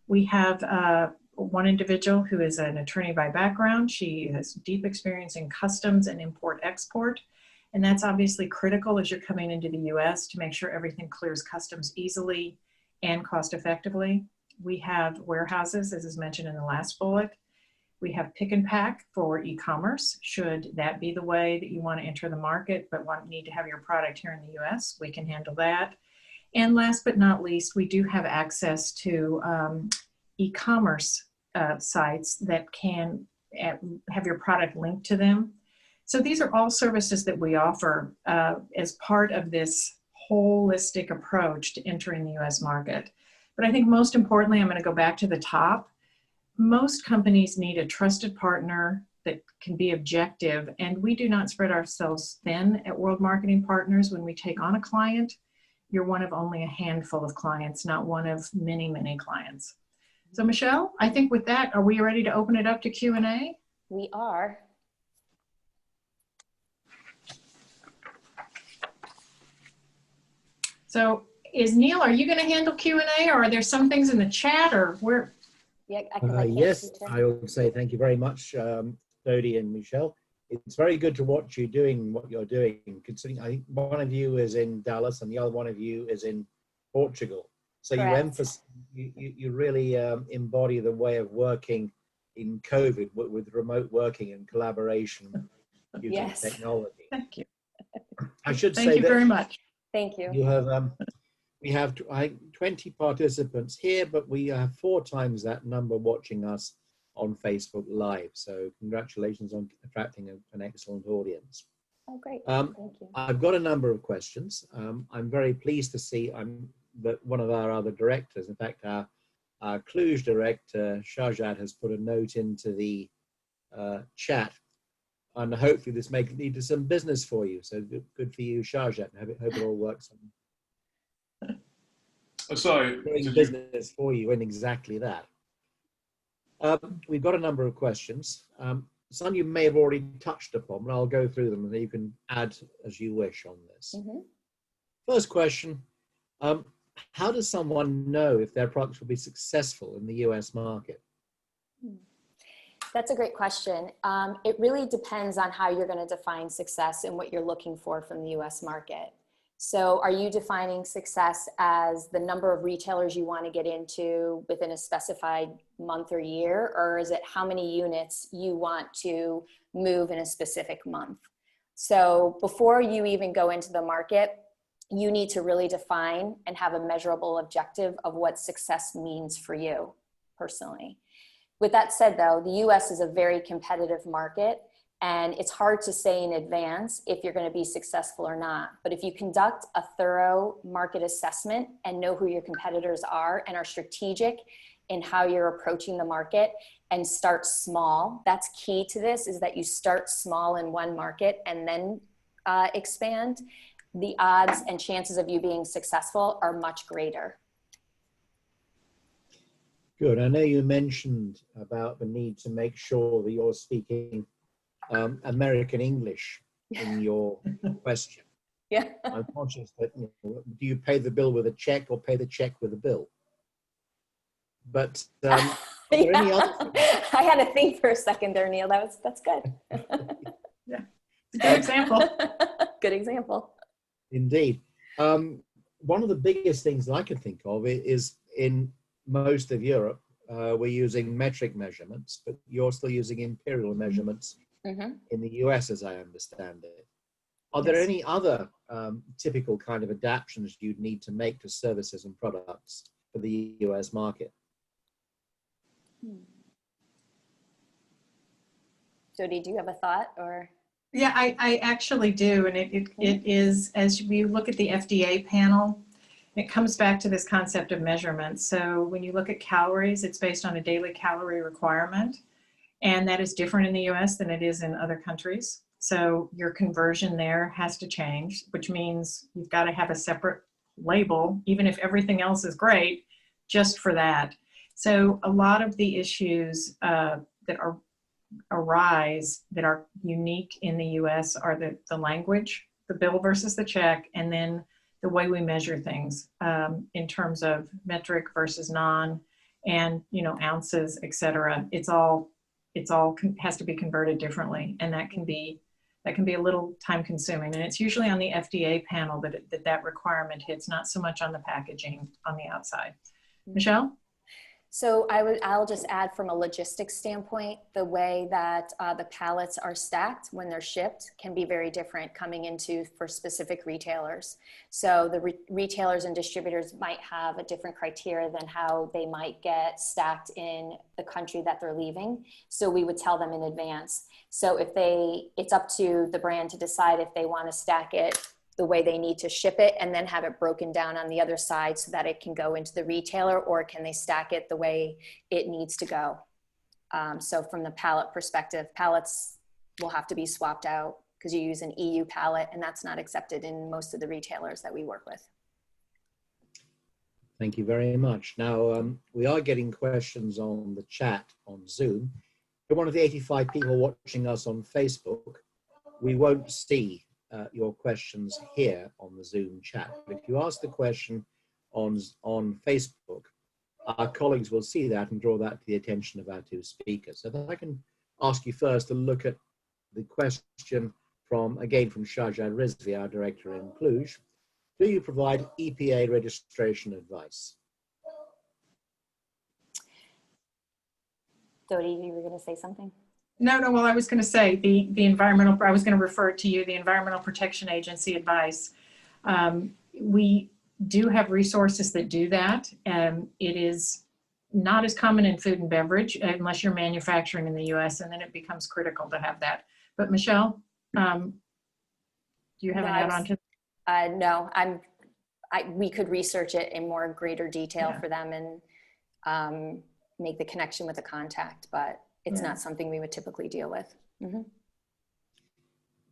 We have one individual who is an attorney by background. She has deep experience in customs and import-export. And that's obviously critical as you're coming into the US to make sure everything clears customs easily and cost effectively. We have warehouses, as is mentioned in the last bullet. We have pick and pack for e-commerce, should that be the way that you want to enter the market, but need to have your product here in the US, we can handle that. And last but not least, we do have access to e-commerce sites that can have your product linked to them. So these are all services that we offer as part of this holistic approach to entering the US market. But I think most importantly, I'm going to go back to the top. Most companies need a trusted partner that can be objective, and we do not spread ourselves thin at World Marketing Partners. When we take on a client, you're one of only a handful of clients, not one of many, many clients. So Michelle, I think with that, are we ready to open it up to Q&A? We are. So Neil, are you going to handle Q&A, or are there some things in the chat, or where? Yeah, yes, I would say thank you very much, Dodie and Michelle. It's very good to watch you doing what you're doing, considering I think one of you is in Dallas and the other one of you is in Portugal. So Correct. you really embody the way of working in COVID with remote working and collaboration using technology. Thank you. I should say thank you that very much. Thank you. You have we have I think 20 participants here, but we have 4 times that number watching us on Facebook Live. So congratulations on attracting an excellent audience. Oh, great. Thank you. I've got a number of questions. I'm very pleased to see that one of our other directors, in fact, our Cluj director, Shahjad, has put a note into the chat. And hopefully this may lead to some business for you. So good for you, Shahjad. Hope it all works. Sorry. Doing business for you and exactly that. We've got a number of questions. Some you may have already touched upon, but I'll go through them and then you can add as you wish on this. First question, how does someone know if their products will be successful in the US market? That's a great question. It really depends on how you're going to define success and what you're looking for from the US market. So are you defining success as the number of retailers you want to get into within a specified month or year, or is it how many units you want to move in a specific month? So before you even go into the market, you need to really define and have a measurable objective of what success means for you personally. With that said, though, the US is a very competitive market, and it's hard to say in advance if you're going to be successful or not. But if you conduct a thorough market assessment and know who your competitors are and are strategic in how you're approaching the market and start small, that's key to this, is that you start small in one market and then expand. The odds and chances of you being successful are much greater. Good. I know you mentioned about the need to make sure that you're speaking American English in your question. Yeah. I'm conscious that, you know, do you pay the bill with a check or pay the check with a bill? But are there any other things? I had to think for a second there, Neil. That's good. Yeah, good example. Good example. Indeed. One of the biggest things that I can think of is in most of Europe, we're using metric measurements, but you're still using imperial measurements in the US, as I understand it. Are there any other typical kind of adaptations you'd need to make to services and products for the US market? Jody, do you have a thought or? Yeah, I actually do. And it is, as we look at the FDA panel, it comes back to this concept of measurement. So when you look at calories, it's based on a daily calorie requirement. And that is different in the US than it is in other countries. So your conversion there has to change, which means you've got to have a separate label, even if everything else is great, just for that. So a lot of the issues that arise that are unique in the US are the language, the bill versus the check, and then the way we measure things in terms of metric versus non, and ounces, et cetera. It's all has to be converted differently, and that can be a little time consuming. And it's usually on the FDA panel that requirement hits, not so much on the packaging on the outside. Michelle? So I'll just add, from a logistics standpoint, the way that the pallets are stacked when they're shipped can be very different coming into for specific retailers. So the retailers and distributors might have a different criteria than how they might get stacked in the country that they're leaving. So we would tell them in advance. So it's up to the brand to decide if they want to stack it the way they need to ship it and then have it broken down on the other side so that it can go into the retailer, or can they stack it the way it needs to go? So from the pallet perspective, pallets will have to be swapped out because you use an EU pallet, and that's not accepted in most of the retailers that we work with. Thank you very much. Now, we are getting questions on the chat on Zoom. For one of the 85 people watching us on Facebook, we won't see your questions here on the Zoom chat. But if you ask the question on Facebook, our colleagues will see that and draw that to the attention of our two speakers. So if I can ask you first to look at the question from Shahjad Rizvi, our director in Cluj. Do you provide EPA registration advice? Dodi, you were going to say something? No, well, I was going to say the environmental, I was going to refer to you, the Environmental Protection Agency advice. We do have resources that do that. It is not as common in food and beverage unless you're manufacturing in the US, and then it becomes critical to have that. But Michelle, do you have an add-on to that? No, we could research it in more greater detail for them and make the connection with the contact, but it's not something we would typically deal with.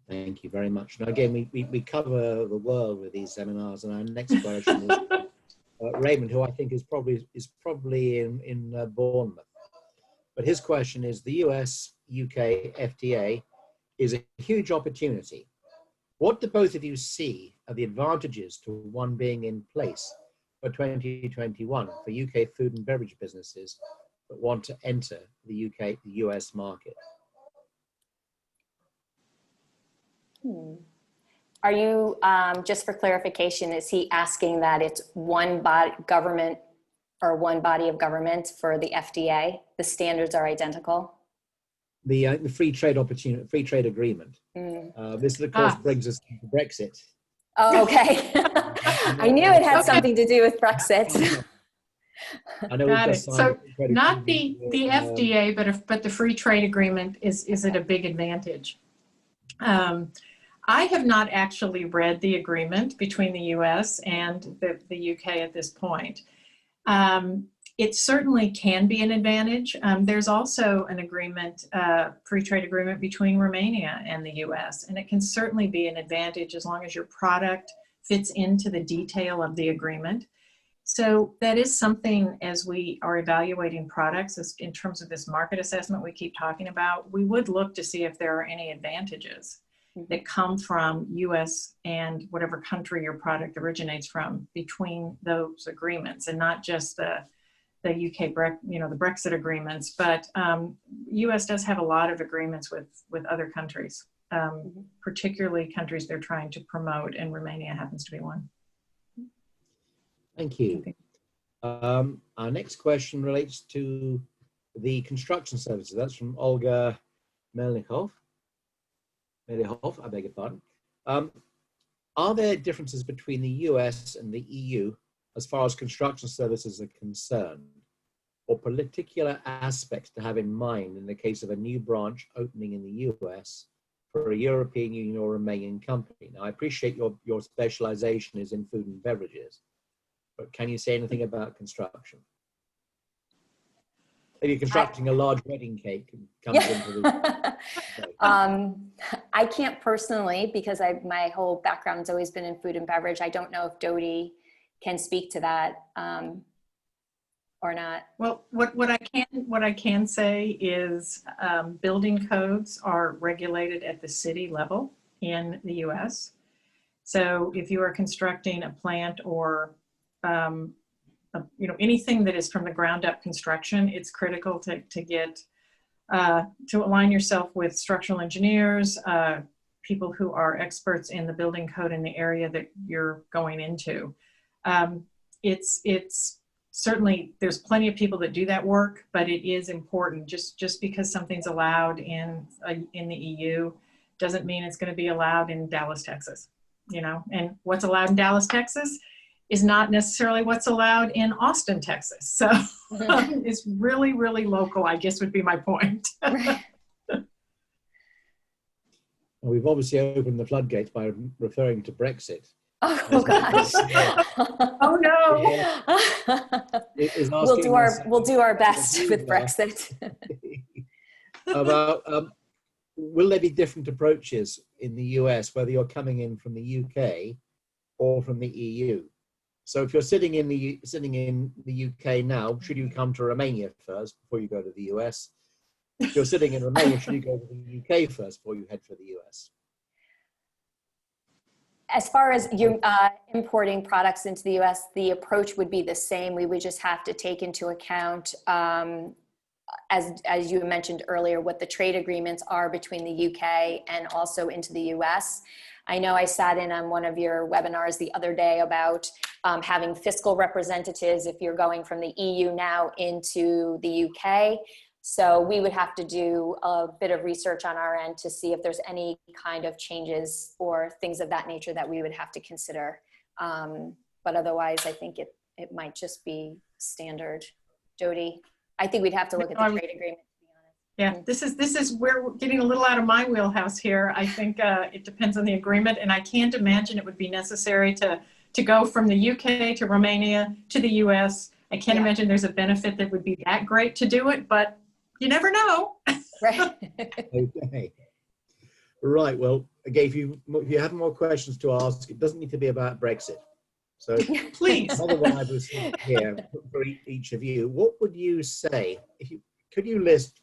Thank you very much. Now, again, we cover the world with these seminars, and our next question is Raymond, who I think is probably in Bournemouth. But his question is: the US, UK, FDA is a huge opportunity, What do both of you see are the advantages to one being in place for 2021 for UK food and beverage businesses that want to enter the US market? Are you, just for clarification, is he asking that it's one government or one body of government for the FDA? The standards are identical? The free trade opportunity, free trade agreement. This, of course, brings us to Brexit. Oh, okay. I knew it had something to do with Brexit. I know Got we've it. just signed So a free trade not the agreement the with, FDA, but the free trade agreement is at a big advantage. I have not actually read the agreement between the U.S. and the UK at this point. It certainly can be an advantage. There's also an agreement, free trade agreement between Romania and the US, and it can certainly be an advantage as long as your product fits into the detail of the agreement. So that is something, as we are evaluating products, in terms of this market assessment we keep talking about, we would look to see if there are any advantages that come from US and whatever country your product originates from between those agreements, and not just the UK, the Brexit agreements, but US does have a lot of agreements with other countries, particularly countries they're trying to promote, and Romania happens to be one. Thank you. Our next question relates to the construction services. That's from Olga Melnikov, I beg your pardon. Are there differences between the US and the EU as far as construction services are concerned, or particular aspects to have in mind in the case of a new branch opening in the US for a European Union or Romanian company? Now, I appreciate your specialization is in food and beverages, but can you say anything about construction? If you're constructing a large wedding cake and comes into the... I can't personally, because my whole background's always been in food and beverage. I don't know if Dodi can speak to that or not. Well, what I can say is building codes are regulated at the city level in the U.S. So if you are constructing a plant or anything that is from the ground up construction, it's critical to get to align yourself with structural engineers, people who are experts in the building code in the area that you're going into. It's certainly, there's plenty of people that do that work, but it is important. Just because something's allowed in the EU doesn't mean it's going to be allowed in Dallas, Texas. And what's allowed in Dallas, Texas is not necessarily what's allowed in Austin, Texas. So it's really, really local, I guess would be my point. Well, we've obviously opened the floodgates by referring to Brexit. Oh gosh. Oh no. We'll do our best with Brexit. About will there be different approaches in the US, whether you're coming in from the UK or from the EU? So if you're sitting in the UK now, should you come to Romania first before you go to the US? If you're sitting in Romania, should you go to the UK first before you head for the US? As far as you importing products into the US, the approach would be the same. We would just have to take into account, as you mentioned earlier, what the trade agreements are between the UK and also into the US. I know I sat in on one of your webinars the other day about having fiscal representatives if you're going from the EU now into the UK. So we would have to do a bit of research on our end to see if there's any kind of changes or things of that nature that we would have to consider. But otherwise, I think it might just be standard. Dodi, I think we'd have to look at the trade agreement, to be honest. Yeah, this is where we're getting a little out of my wheelhouse here. I think it depends on the agreement, and I can't imagine it would be necessary to go from the UK to Romania to the US. I can't imagine there's a benefit that would be that great to do it, but you never know. Right. Okay. Right. Well, again, if you have more questions to ask, it doesn't need to be about Brexit. So please. Another one I was here for each of you. What would you say could you list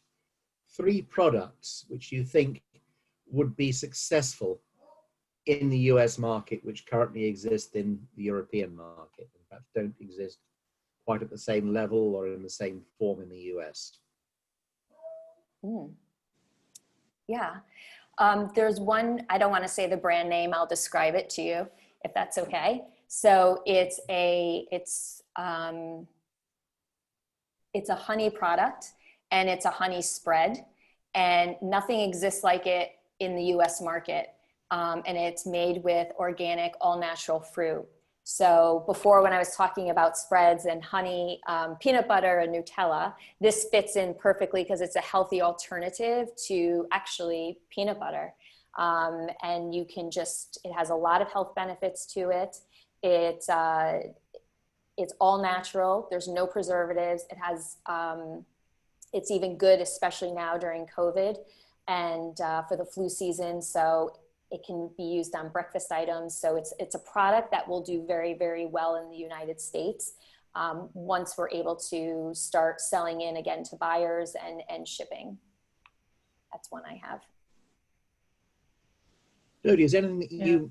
3 products which you think would be successful in the US market, which currently exist in the European market, in fact, don't exist quite at the same level or in the same form in the US. Mm. Yeah. There's one, I don't want to say the brand name, I'll describe it to you if that's okay. So it's a honey product, and it's a honey spread, and nothing exists like it in the US market. And it's made with organic, all natural fruit. So before, when I was talking about spreads and honey, peanut butter and Nutella, this fits in perfectly because it's a healthy alternative to actually peanut butter. And you can just, it has a lot of health benefits to it. It's all natural. There's no preservatives. It has, it's even good, especially now during COVID and for the flu season. So it can be used on breakfast items. So it's a product that will do very, very well in the United States once we're able to start selling in again to buyers and shipping. That's one I have. Jody, is there anything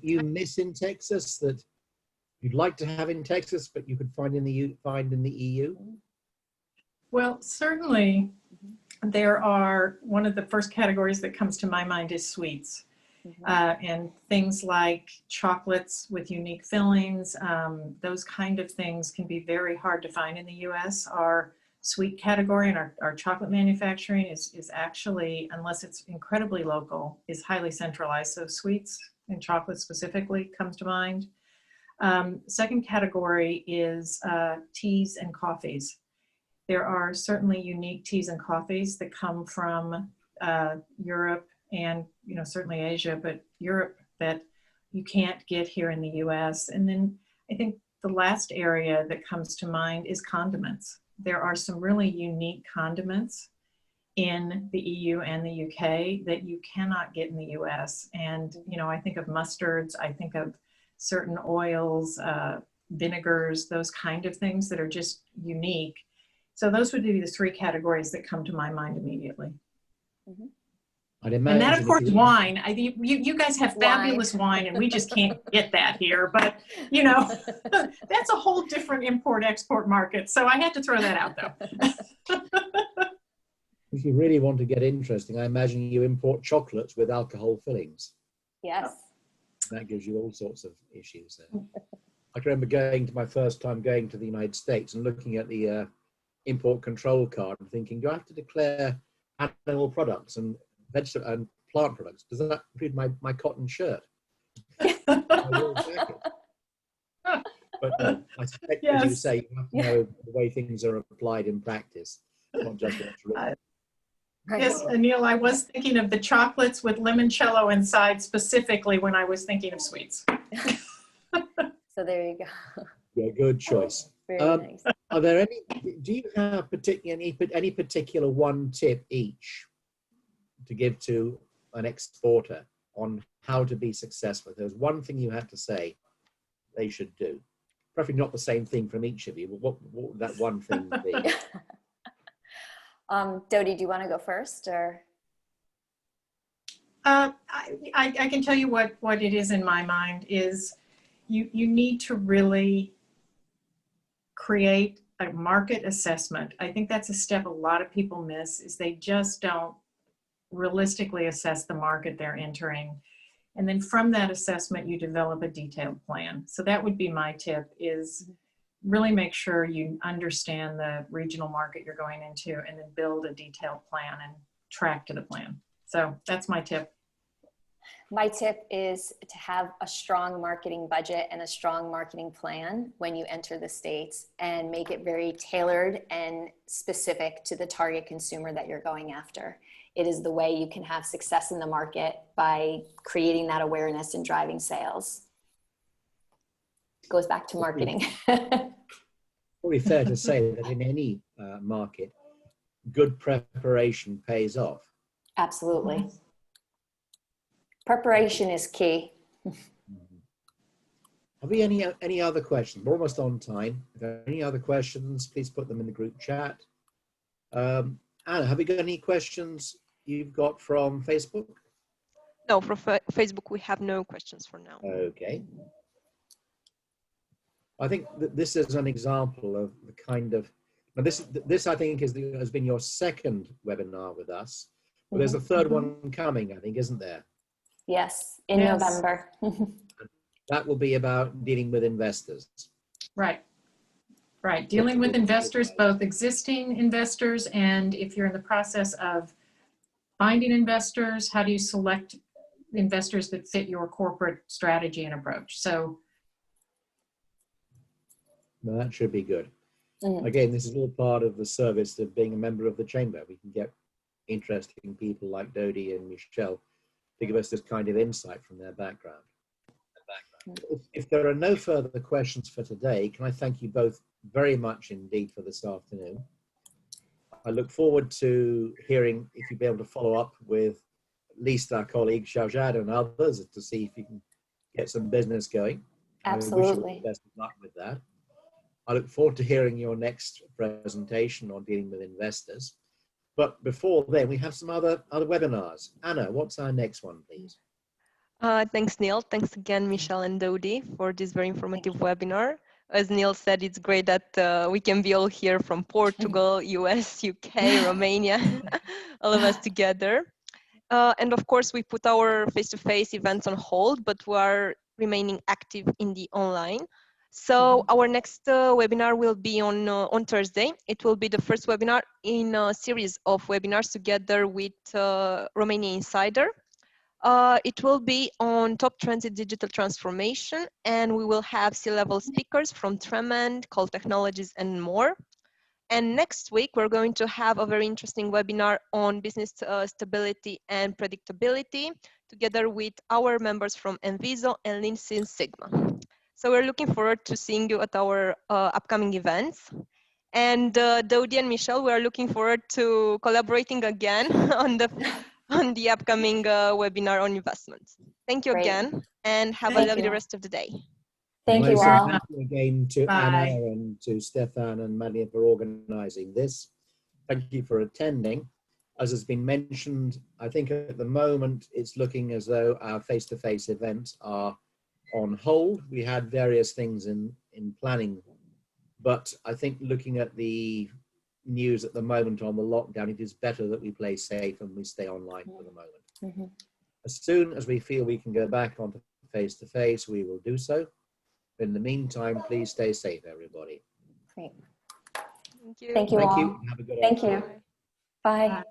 that you miss in Texas that you'd like to have in Texas, but you could find in the EU? Well, certainly there are, one of the first categories that comes to my mind is sweets. And things like chocolates with unique fillings, those kind of things can be very hard to find in the US. Our sweet category and our chocolate manufacturing is actually, unless it's incredibly local, is highly centralized. So sweets and chocolate specifically comes to mind. Second category is teas and coffees. There are certainly unique teas and coffees that come from Europe and certainly Asia, but Europe that you can't get here in the US. And then I think the last area that comes to mind is condiments. There are some really unique condiments in the EU and the UK that you cannot get in the US. And I think of mustards, I think of certain oils, vinegars, those kind of things that are just unique. So those would be the three categories that come to my mind immediately. Mm-hmm. And that, of course, wine. You guys have fabulous wine, and we just can't get that here. But, that's a whole different import-export market. So I had to throw that out, though. If you really want to get interesting, I imagine you import chocolates with alcohol fillings. Yes. That gives you all sorts of issues there. I can remember my first time going to the United States and looking at the import control card and thinking, do I have to declare animal products and vegetable and plant products? Does that include my cotton shirt? But I suspect, as you say, you have to know the way things are applied in practice, not just what's written. Yes, Anil, I was thinking of the chocolates with limoncello inside specifically when I was thinking of sweets. So there you go. Yeah, good choice. Very nice. Are there do you have any particular one tip each to give to an exporter on how to be successful? If there's one thing you have to say they should do, preferably not the same thing from each of you, but what would that one thing be? Dodie, do you want to go first, or? I can tell you what it is in my mind is you need to really create a market assessment. I think that's a step a lot of people miss, is they just don't realistically assess the market they're entering. And then from that assessment, you develop a detailed plan. So that would be my tip, is really make sure you understand the regional market you're going into and then build a detailed plan and track to the plan. So that's my tip. My tip is to have a strong marketing budget and a strong marketing plan when you enter the States, and make it very tailored and specific to the target consumer that you're going after. It is the way you can have success in the market, by creating that awareness and driving sales. It goes back to marketing. Probably fair to say that in any market, good preparation pays off. Absolutely. Preparation is key. Have we any other questions? We're almost on time. If there are any other questions, please put them in the group chat. Anna, have we got any questions you've got from Facebook? No, for Facebook, we have no questions for now. Okay. I think that this is an example of the kind of, now this I think has been your second webinar with us. But there's a third one coming, I think, isn't there? Yes, in Yes. November. That will be about dealing with investors. Right. Right. Dealing with investors, both existing investors, and if you're in the process of finding investors, how do you select investors that fit your corporate strategy and approach? So Well, that should be good. Mm. Again, this is all part of the service of being a member of the chamber. We can get interesting people like Dodi and Michelle to give us this kind of insight from their background. If there are no further questions for today, can I thank you both very much indeed for this afternoon. I look forward to hearing if you'll be able to follow up with at least our colleague Shahzad and others to see if you can get some business going. Absolutely. I wish you all the best of luck with that. I look forward to hearing your next presentation on dealing with investors. But before then, we have some other webinars. Anna, what's our next one, please? Thanks, Neil. Thanks again, Michelle and Dodi, for this very informative webinar. As Neil said, it's great that we can be all here from Portugal, US, UK, Romania, all of us together. And of course, we put our face-to-face events on hold, but we are remaining active in the online. So our next webinar will be on Thursday. It will be the first webinar in a series of webinars together with Romania Insider. It will be on top trends in digital transformation, and we will have C-level speakers from Tremend, Cold Technologies, and more. And next week, we're going to have a very interesting webinar on business stability and predictability, together with our members from Enviso and Lean Six Sigma. So we're looking forward to seeing you at our upcoming events. And Dodi and Michelle, we are looking forward to collaborating again on the upcoming webinar on investments. Thank you Great. again, and have Thank a lovely you. rest of the day. Thank you So all. thank you again to Bye. Anna and to Stefan and Madeline for organizing this. Thank you for attending. As has been mentioned, I think at the moment it's looking as though our face-to-face events are on hold. We had various things in planning, but I think looking at the news at the moment on the lockdown, it is better that we play safe and we stay online for the moment. As soon as we feel we can go back onto face-to-face, we will do so. In the meantime, please stay safe, everybody. Great. Thank you. Thank you all. Have a good Thank you. afternoon. Bye. Bye.